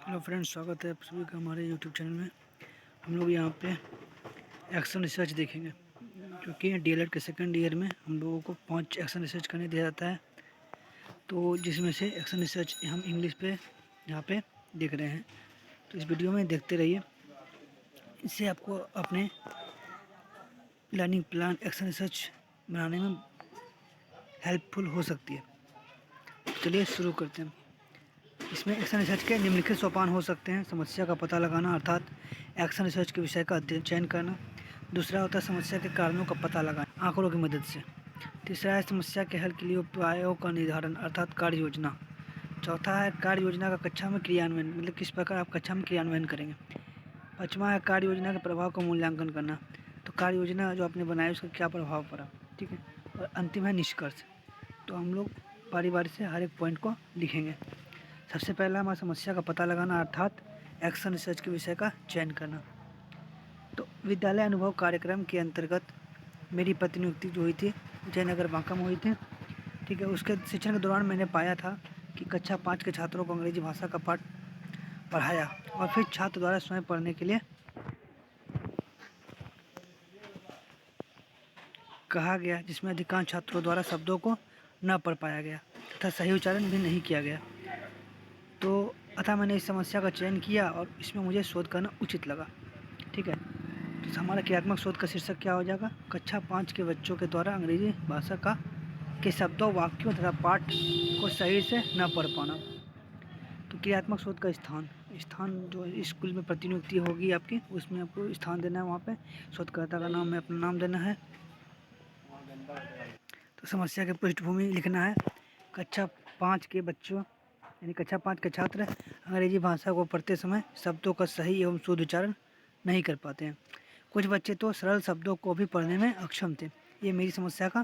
Hello friends, स्वागत है आप सभी का हमारे यूट्यूब चैनल में। हम लोग यहाँ पे एक्शन रिसर्च देखेंगे, क्योंकि डीएलएड के सेकंड ईयर में हम लोगों को 5 एक्शन रिसर्च करने दिया जाता है। तो जिसमें से एक्शन रिसर्च हम इंग्लिश पे यहाँ पे देख रहे हैं। तो इस वीडियो में देखते रहिए, इससे आपको अपने लर्निंग प्लान एक्शन रिसर्च बनाने में हेल्पफुल हो सकती है। तो चलिए शुरू करते हैं। इसमें एक्शन रिसर्च के निम्नलिखित सोपान हो सकते हैं। समस्या का पता लगाना, अर्थात एक्शन रिसर्च के विषय का चयन करना। दूसरा होता है समस्या के कारणों का पता लगाना आंकड़ों की मदद से। तीसरा है समस्या के हल के लिए उपायों का निर्धारण, अर्थात कार्य योजना। चौथा है कार्य योजना का कक्षा में क्रियान्वयन, मतलब किस प्रकार आप कक्षा में क्रियान्वयन करेंगे। पाँचवा है कार्य योजना के प्रभाव का मूल्यांकन करना, तो कार्य योजना जो आपने बनाई उसका क्या प्रभाव पड़ा, ठीक है। और अंतिम है निष्कर्ष। तो हम लोग बारी बारी से हर एक पॉइंट को लिखेंगे। सबसे पहला हमारा समस्या का पता लगाना, अर्थात एक्शन रिसर्च के विषय का चयन करना। तो विद्यालय अनुभव कार्यक्रम के अंतर्गत मेरी प्रतिनियुक्ति जो हुई थी जयनगर बांका में हुई थी, ठीक है। उसके शिक्षण के दौरान मैंने पाया था कि कक्षा 5 के छात्रों को अंग्रेजी भाषा का पाठ पढ़ाया और फिर छात्र द्वारा स्वयं पढ़ने के लिए कहा गया, जिसमें अधिकांश छात्रों द्वारा शब्दों को न पढ़ पाया गया तथा सही उच्चारण भी नहीं किया गया। तो अतः मैंने इस समस्या का चयन किया और इसमें मुझे शोध करना उचित लगा, ठीक है। तो हमारा क्रियात्मक शोध का शीर्षक क्या हो जाएगा, कक्षा 5 के बच्चों के द्वारा अंग्रेजी भाषा का के शब्दों, वाक्यों तथा पाठ को सही से न पढ़ पाना। तो क्रियात्मक शोध का स्थान स्थान जो स्कूल में प्रतिनियुक्ति होगी आपकी, उसमें आपको स्थान देना है। वहाँ पे शोधकर्ता का नाम में अपना नाम देना है। तो समस्या की पृष्ठभूमि लिखना है। कक्षा 5 के बच्चों यानी कक्षा 5 के छात्र अंग्रेजी भाषा को पढ़ते समय शब्दों का सही एवं शुद्ध उच्चारण नहीं कर पाते हैं। कुछ बच्चे तो सरल शब्दों को भी पढ़ने में अक्षम थे। ये मेरी समस्या का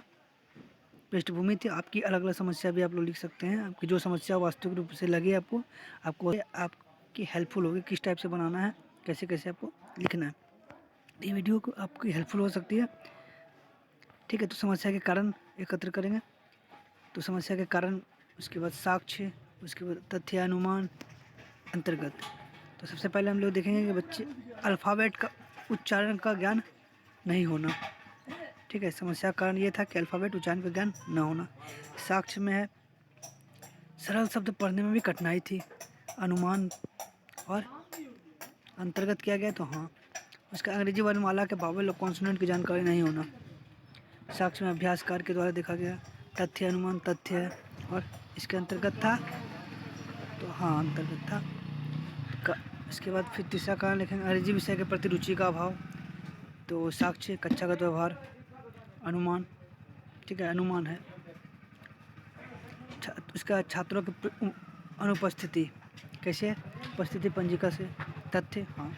पृष्ठभूमि थी। आपकी अलग अलग समस्या भी आप लोग लिख सकते हैं। आपकी जो समस्या वास्तविक रूप से लगे आपको आपकी हेल्पफुल होगी, किस टाइप से बनाना है, कैसे कैसे आपको लिखना है। ये वीडियो को आपकी हेल्पफुल हो सकती है, ठीक है। तो समस्या के कारण एकत्र करेंगे। तो समस्या के कारण, उसके बाद साक्ष्य, उसके बाद तथ्य, अनुमान, अंतर्गत। तो सबसे पहले हम लोग देखेंगे कि बच्चे अल्फ़ाबेट का उच्चारण का ज्ञान नहीं होना, ठीक है। समस्या का कारण ये था कि अल्फ़ाबेट उच्चारण का ज्ञान न होना। साक्ष्य में है सरल शब्द पढ़ने में भी कठिनाई थी। अनुमान और अंतर्गत किया गया, तो हाँ, उसका अंग्रेजी वर्णमाला के वावल और कॉन्सोनेंट की जानकारी नहीं होना। साक्ष्य में अभ्यास कार्य के द्वारा देखा गया। तथ्य, अनुमान तथ्य है और इसके अंतर्गत था, तो हाँ अंतर्गत था। इसके बाद फिर तीसरा कारण लिखेंगे अंग्रेजी विषय के प्रति रुचि का अभाव। तो साक्ष्य कक्षागत व्यवहार, अनुमान, ठीक है, अनुमान है। इसका छात्रों की अनुपस्थिति, कैसे, उपस्थिति पंजिका से। तथ्य, हाँ,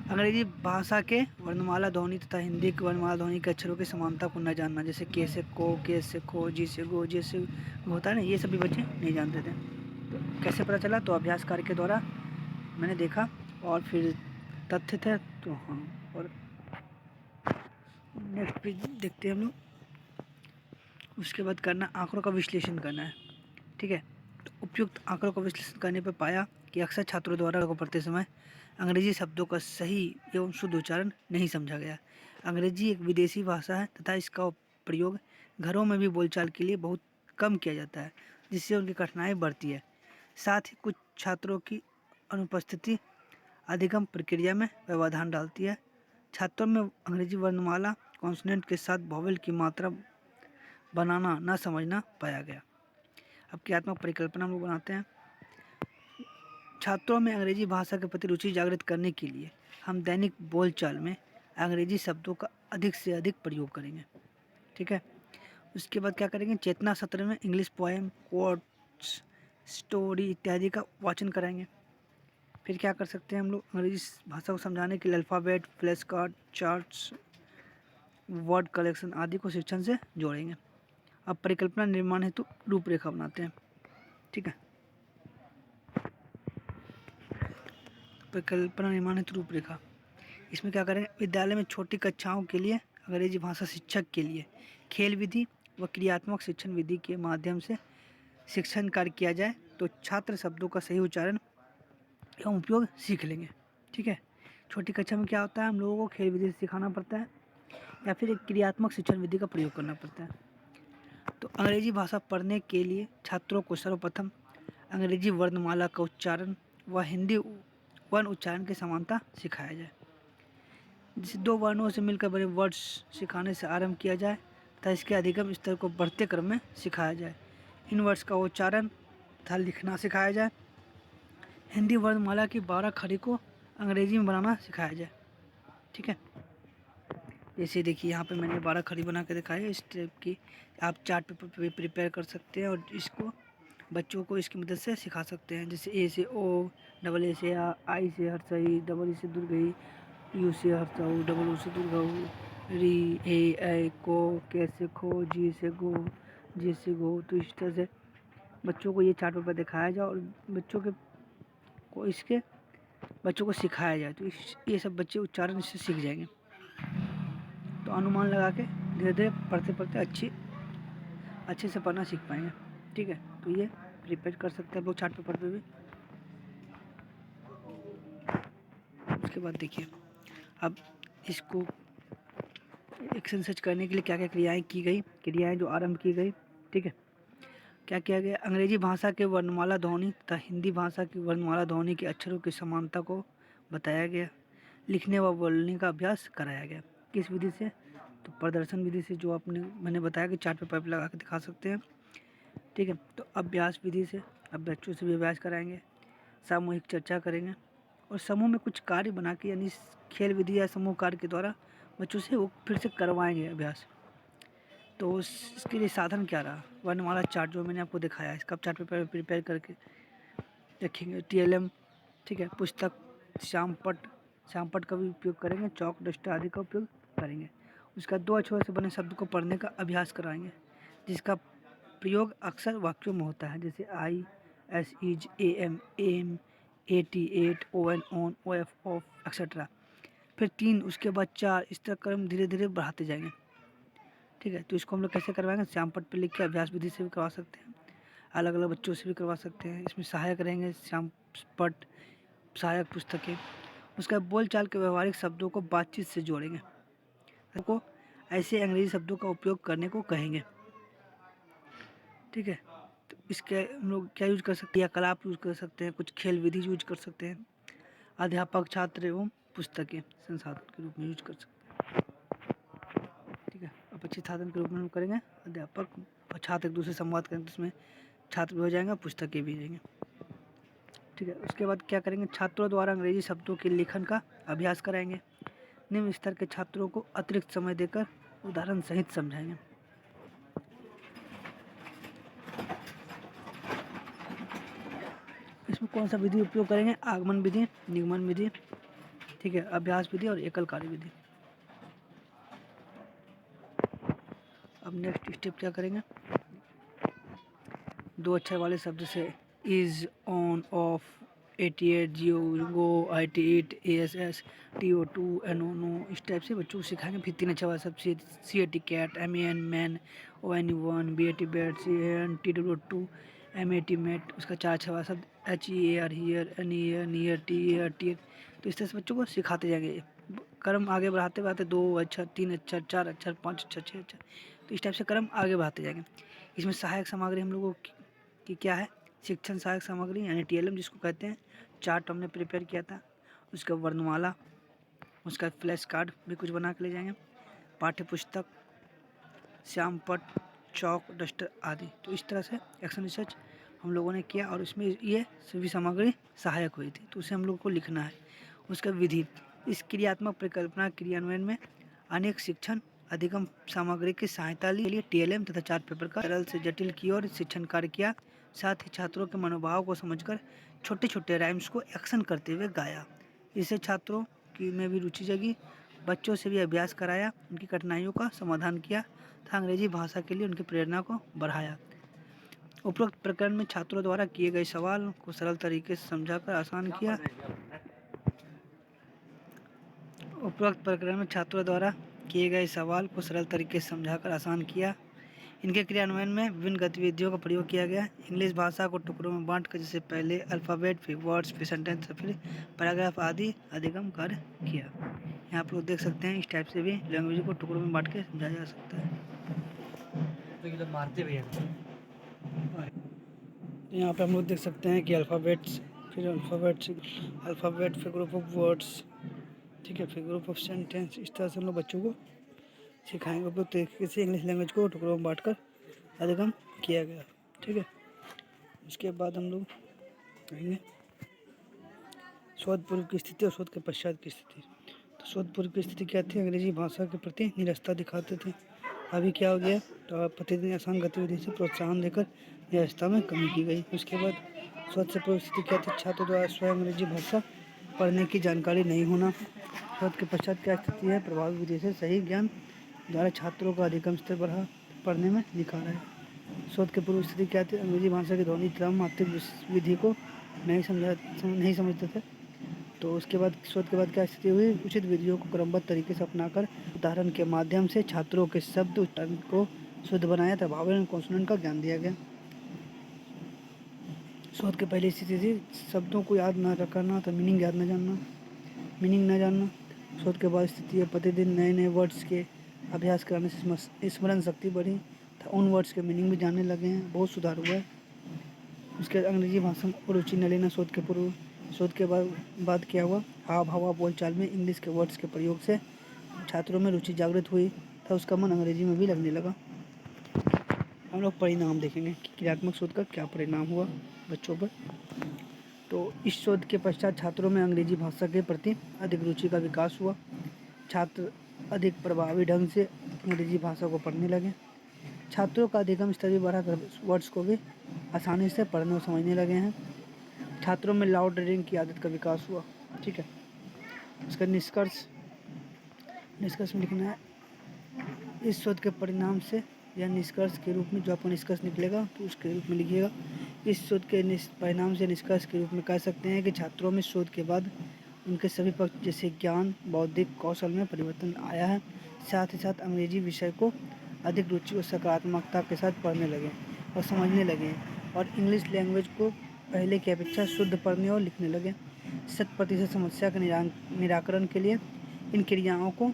अंग्रेजी भाषा के वर्णमाला ध्वनि तथा हिंदी की वर्णमाला ध्वनि के अक्षरों की समानता को न जानना, जैसे के से को, के से खो, जी से गो, जे से होता है ना, ये सभी बच्चे नहीं जानते थे। तो कैसे पता चला, तो अभ्यास कार्य के द्वारा मैंने देखा। और फिर तथ्य थे, तो हाँ। और नेक्स्ट पेज देखते हैं हम लोग। उसके बाद करना आंकड़ों का विश्लेषण करना है, ठीक है। तो उपयुक्त आंकड़ों का विश्लेषण करने पर पाया कि अक्सर छात्रों द्वारा को पढ़ते समय अंग्रेजी शब्दों का सही एवं शुद्ध उच्चारण नहीं समझा गया। अंग्रेजी एक विदेशी भाषा है तथा इसका प्रयोग घरों में भी बोलचाल के लिए बहुत कम किया जाता है, जिससे उनकी कठिनाई बढ़ती है। साथ ही कुछ छात्रों की अनुपस्थिति अधिगम प्रक्रिया में व्यवधान डालती है। छात्रों में अंग्रेजी वर्णमाला कॉन्सोनेंट के साथ वॉवेल की मात्रा बनाना न समझना पाया गया। अब क्रियात्मक परिकल्पना हम लोग बनाते हैं। छात्रों में अंग्रेजी भाषा के प्रति रुचि जागृत करने के लिए हम दैनिक बोलचाल में अंग्रेजी शब्दों का अधिक से अधिक प्रयोग करेंगे, ठीक है। उसके बाद क्या करेंगे, चेतना सत्र में इंग्लिश पोएम, कोट्स, स्टोरी इत्यादि का वाचन कराएंगे। फिर क्या कर सकते हैं हम लोग, अंग्रेजी भाषा को समझाने के लिए alphabet, flash card, charts, word collection आदि को शिक्षण से जोड़ेंगे। अब परिकल्पना निर्माण हेतु रूपरेखा बनाते हैं, ठीक है। परिकल्पना निर्माण हेतु रूपरेखा, इसमें क्या करेंगे, विद्यालय में छोटी कक्षाओं के लिए अंग्रेजी भाषा शिक्षक के लिए खेल विधि व क्रियात्मक शिक्षण विधि के माध्यम से शिक्षण कार्य किया जाए। तो छात्र शब्दों का सही उच्चारण एवं उपयोग सीख लेंगे। ठीक है, छोटी कक्षा में क्या होता है, हम लोगों को खेल विधि सिखाना पड़ता है या फिर एक क्रियात्मक शिक्षण विधि का प्रयोग करना पड़ता है। तो अंग्रेजी भाषा पढ़ने के लिए छात्रों को सर्वप्रथम अंग्रेजी वर्णमाला का उच्चारण व हिंदी वर्ण उच्चारण की समानता सिखाया जाए। जिसे दो वर्णों से मिलकर बने वर्ड्स सिखाने से आरंभ किया जाए तथा इसके अधिगम स्तर को बढ़ते क्रम में सिखाया जाए। इन वर्ड्स का उच्चारण तथा लिखना सिखाया जाए। हिंदी वर्णमाला की 12 खड़ी को अंग्रेजी में बनाना सिखाया जाए। ठीक है, जैसे देखिए यहाँ पे मैंने 12 खड़ी बना के दिखाई है। इस टाइप की आप चार्ट पेपर पे प्रिपेयर कर सकते हैं और इसको बच्चों को इसकी मदद से सिखा सकते हैं। जैसे ए से ओ, डबल ए से आ, आई से हर्षई, डबल ई से दुर्गई, यू से हर्षऊ, डबल ओ से दुर्गऊ, री ए ऐ को, के से खो, जी से गो, जी से गो। तो इस तरह से बच्चों को ये चार्ट पेपर दिखाया जाए और बच्चों को सिखाया जाए तो ये सब बच्चे उच्चारण इससे सीख जाएंगे। तो अनुमान लगा के धीरे धीरे पढ़ते पढ़ते अच्छे से पढ़ना सीख पाएंगे। ठीक है, तो ये प्रिपेयर कर सकते हैं लोग चार्ट पेपर पे भी। उसके बाद देखिए अब इसको एक्शन सर्च करने के लिए क्या क्या क्रियाएं जो आरंभ की गई। ठीक है, क्या किया गया, अंग्रेजी भाषा के वर्णमाला ध्वनि तथा हिंदी भाषा की वर्णमाला ध्वनि के अक्षरों की समानता को बताया गया। लिखने व बोलने का अभ्यास कराया गया। किस विधि से, तो प्रदर्शन विधि से, जो मैंने बताया कि चार्ट पेपर पर लगा के दिखा सकते हैं। ठीक है, तो अभ्यास विधि से अब बच्चों से भी अभ्यास कराएंगे। सामूहिक चर्चा करेंगे और समूह में कुछ कार्य बना के यानी खेल विधि या समूह कार्य के द्वारा बच्चों से वो फिर से करवाएंगे अभ्यास। तो इसके लिए साधन क्या रहा, वर्णमाला चार्ट जो मैंने आपको दिखाया है, इसका चार्ट पेपर प्रिपेयर करके रखेंगे। TLM, ठीक है, पुस्तक, श्यामपट्ट का भी उपयोग करेंगे, चौक, डस्टर आदि का उपयोग करेंगे। उसका 2 अक्षरों से बने शब्द को पढ़ने का अभ्यास कराएंगे जिसका प्रयोग अक्सर वाक्यों में होता है, जैसे I, S, is, AM, am, AT, at, ON, on, OF, of etcetera. फिर 3, उसके बाद 4, इस तरह क्रम धीरे धीरे बढ़ाते जाएंगे। ठीक है, तो इसको हम लोग कैसे करवाएंगे, श्यामपट्ट पे लिख के अभ्यास विधि से भी करवा सकते हैं, अलग अलग बच्चों से भी करवा सकते हैं। इसमें सहायक रहेंगे श्यामपट्ट, सहायक पुस्तकें। उसका बोलचाल के व्यवहारिक शब्दों को बातचीत से जोड़ेंगे, को ऐसे अंग्रेजी शब्दों का उपयोग करने को कहेंगे। ठीक है, तो इसके हम लोग क्या यूज कर सकते हैं, क्रियाकलाप यूज कर सकते हैं, कुछ खेल विधि यूज कर सकते हैं, अध्यापक, छात्र एवं पुस्तकें संसाधन के रूप में यूज कर सकते हैं। ठीक है, अपेक्षित साधन के रूप में हम करेंगे, अध्यापक और छात्र एक दूसरे से संवाद करेंगे, जिसमें छात्र भी हो जाएंगे, पुस्तकें भी जाएंगे। ठीक है, उसके बाद क्या करेंगे, छात्रों द्वारा अंग्रेजी शब्दों के लेखन का अभ्यास कराएंगे। निम्न स्तर के छात्रों को अतिरिक्त समय देकर उदाहरण सहित समझाएंगे। इसमें कौन सा विधि उपयोग करेंगे, आगमन विधि, निगमन विधि, ठीक है, अभ्यास विधि और एकल कार्य विधि। अब नेक्स्ट स्टेप क्या करेंगे, 2 अक्षर वाले शब्द से is, on, of, 88, Jio, go, IT, it, ASS, TO2, NO, इस टाइप से बच्चों को सिखाएंगे। फिर 3 अक्षर वाले शब्द CAT, cat, MAN, man, ONE, BAT, bat, CAN, TW2, MAT, mat. उसका 4 अक्षर वाला शब्द HEAR, hear, NEAR, near, TEAR, tear. तो इस तरह से बच्चों को सिखाते जाएंगे, क्रम आगे बढ़ाते बढ़ाते 2 अक्षर, 3 अक्षर, 4 अक्षर, 5 अक्षर, 6 अक्षर, तो इस टाइप से क्रम आगे बढ़ाते जाएंगे। इसमें सहायक सामग्री हम लोगों की क्या है, शिक्षण सहायक सामग्री यानी TLM जिसको कहते हैं, चार्ट हमने प्रिपेयर किया था, उसका वर्णमाला, उसका फ्लैश कार्ड भी कुछ बना के ले जाएंगे, पाठ्य पुस्तक, श्यामपट्ट, चौक, डस्टर आदि। तो इस तरह से एक्शन रिसर्च हम लोगों ने किया और इसमें ये सभी सामग्री सहायक हुई थी, तो उसे हम लोग को लिखना है। उसका विधि, इस क्रियात्मक परिकल्पना क्रियान्वयन में अनेक शिक्षण अधिगम सामग्री की सहायता लिए TLM तथा चार्ट पेपर का सरल से जटिल की ओर शिक्षण कार्य किया। साथ ही छात्रों के मनोभाव को समझकर छोटे छोटे राइम्स को एक्शन करते हुए गाया। इससे छात्रों की में भी रुचि जगी, बच्चों से भी अभ्यास कराया, उनकी कठिनाइयों का समाधान किया तथा अंग्रेजी भाषा के लिए उनकी प्रेरणा को बढ़ाया। उपरोक्त प्रकरण में छात्रों द्वारा किए गए सवाल को सरल तरीके से समझाकर आसान किया। उपरोक्त प्रकरण में छात्रों द्वारा किए गए सवाल को सरल तरीके से समझाकर आसान किया। इनके क्रियान्वयन में विभिन्न गतिविधियों का प्रयोग किया गया। इंग्लिश भाषा को टुकड़ों में बांटकर जैसे पहले अल्फ़ाबेट, फिर वर्ड्स, फिर सेंटेंस, फिर पैराग्राफ आदि अधिगम कार्य किया। यहाँ पर देख सकते हैं इस टाइप से भी लैंग्वेज को टुकड़ों में बांट के समझाया जा सकता है। तो ये लोग मारते भी हैं। यहाँ पे हम लोग देख सकते हैं कि अल्फ़ाबेट्स, फिर अल्फ़ाबेट, फिर ग्रुप ऑफ वर्ड्स, ठीक है, फिर ग्रुप ऑफ सेंटेंस। इस तरह से हम लोग बच्चों को सिखाएंगे। उपयुक्त तरीके से इंग्लिश लैंग्वेज को टुकड़ों में बांटकर अधिगम किया गया, ठीक है। उसके बाद हम लोग कहेंगे शोध पूर्व की स्थिति और शोध के पश्चात की स्थिति। तो शोध पूर्व की स्थिति क्या थी? अंग्रेजी भाषा के प्रति निरस्ता दिखाते थे। अभी क्या हो गया? तो प्रतिदिन आसान गतिविधि से प्रोत्साहन देकर निरस्ता में कमी की गई। उसके बाद शोध से पूर्व स्थिति क्या थी? छात्र द्वारा स्वयं अंग्रेजी भाषा पढ़ने की जानकारी नहीं होना। शोध के पश्चात क्या स्थिति है? प्रभावी विधि से सही ज्ञान द्वारा छात्रों का अधिगम स्तर बढ़ा पढ़ने में दिखा रहा है। शोध के पूर्व स्थिति क्या थी? अंग्रेजी भाषा की ध्वनि क्रम मात्रिक विधि को नहीं समझते थे। तो उसके बाद शोध के बाद क्या स्थिति हुई? उचित विधियों को क्रमबद्ध तरीके से अपनाकर उदाहरण के माध्यम से छात्रों के शब्द उच्चारण को शुद्ध बनाया तथा वावल एवं कॉन्सोनेंट का ज्ञान दिया गया। शोध के पहली स्थिति थी शब्दों को याद न रखना तो मीनिंग न जानना। शोध के बाद स्थिति है प्रतिदिन नए नए वर्ड्स के अभ्यास कराने से स्मरण शक्ति बढ़ी था, उन वर्ड्स के मीनिंग भी जानने लगे हैं, बहुत सुधार हुआ है। उसके बाद अंग्रेजी भाषा में रुचि न लेना। शोध के पूर्व शोध के बाद क्या हुआ? हाव भाव बोलचाल में इंग्लिश के वर्ड्स के प्रयोग से छात्रों में रुचि जागृत हुई था, उसका मन अंग्रेजी में भी लगने लगा। हम लोग परिणाम देखेंगे कि क्रियात्मक शोध का क्या परिणाम हुआ बच्चों पर। तो इस शोध के पश्चात छात्रों में अंग्रेजी भाषा के प्रति अधिक रुचि का विकास हुआ। छात्र अधिक प्रभावी ढंग से अंग्रेजी भाषा को पढ़ने लगे। छात्रों का अधिगम स्तर भी बढ़ा कर वर्ड्स को भी आसानी से पढ़ने और समझने लगे हैं। छात्रों में लाउड रीडिंग की आदत का विकास हुआ, ठीक है। इसका निष्कर्ष में लिखना है इस शोध के परिणाम से या निष्कर्ष के रूप में, जो आपको निष्कर्ष निकलेगा तो उसके रूप में लिखिएगा। इस शोध के परिणाम से निष्कर्ष के रूप में कह सकते हैं कि छात्रों में शोध के बाद उनके सभी पक्ष जैसे ज्ञान, बौद्धिक कौशल में परिवर्तन आया है। साथ ही साथ अंग्रेजी विषय को अधिक रुचि और सकारात्मकता के साथ पढ़ने लगे और समझने लगे और इंग्लिश लैंग्वेज को पहले की अपेक्षा शुद्ध पढ़ने और लिखने लगे। 100% समस्या के निराकरण के लिए इन क्रियाओं को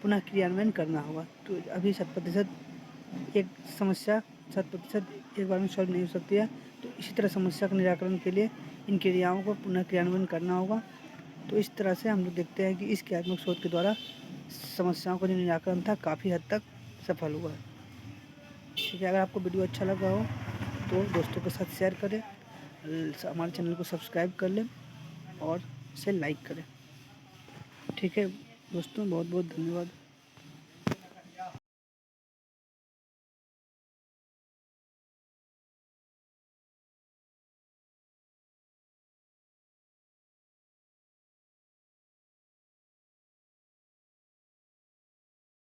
पुनः क्रियान्वयन करना होगा। तो अभी 100% एक समस्या 100% एक बार में सॉल्व नहीं हो सकती है। तो इसी तरह समस्या के निराकरण के लिए इन क्रियाओं को पुनः क्रियान्वयन करना होगा। तो इस तरह से हम लोग देखते हैं कि इस क्रियात्मक शोध के द्वारा समस्याओं का जो निराकरण था काफ़ी हद तक सफल हुआ है, ठीक है। अगर आपको वीडियो अच्छा लगा हो तो दोस्तों के साथ शेयर करें, हमारे चैनल को सब्सक्राइब कर लें और इसे लाइक करें, ठीक है दोस्तों। बहुत बहुत धन्यवाद।